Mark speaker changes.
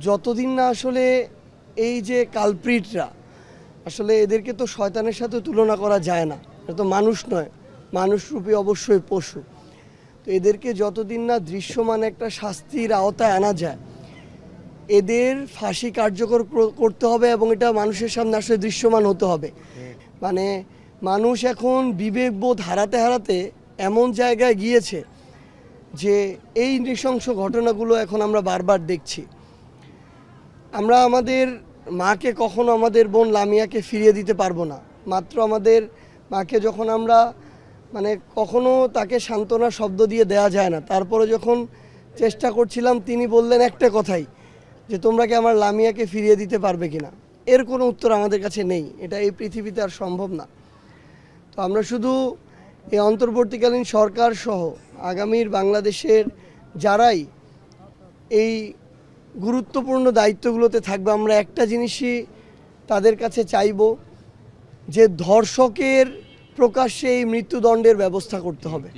Speaker 1: যতদিন না আসলে এই যে কালপ্রিটরা আসলে এদেরকে তো শয়তানের সাথে তুলনা করা যায় না, এটা তো মানুষ নয়, মানুষরূপী অবশ্যই পশু। তো এদেরকে যতদিন না দৃশ্যমান একটা শাস্তির আওতায় আনা যায়, এদের ফাঁসি কার্যকর করতে হবে এবং এটা মানুষের সামনে আসলে দৃশ্যমান হতে হবে। মানে মানুষ এখন বিবেকবোধ হারাতে হারাতে এমন জায়গায় গিয়েছে যে এই নৃশংস ঘটনাগুলো এখন আমরা বারবার দেখছি। আমরা আমাদের মাকে কখনো আমাদের বোন লামিয়াকে ফিরিয়ে দিতে পারবো না। মাত্র আমাদের মাকে যখন আমরা কখনো তাকে সান্ত্বনা শব্দ দিয়ে দেয়া যায় না, তারপরে যখন চেষ্টা করছিলাম তিনি বললেন একটা কথাই, যে তোমরা কি আমার লামিয়াকে ফিরিয়ে দিতে পারবে কিনা। এর কোনো উত্তর আমাদের কাছে নেই, এটা এই পৃথিবীতে আর সম্ভব না। তো আমরা শুধু এই অন্তর্বর্তীকালীন সরকার সহ আগামীর বাংলাদেশের যারাই এই গুরুত্বপূর্ণ দায়িত্বগুলোতে থাকবে, আমরা একটা জিনিসই তাদের কাছে চাইব, যে ধর্ষকের প্রকাশ্যে এই মৃত্যুদণ্ডের ব্যবস্থা করতে হবে।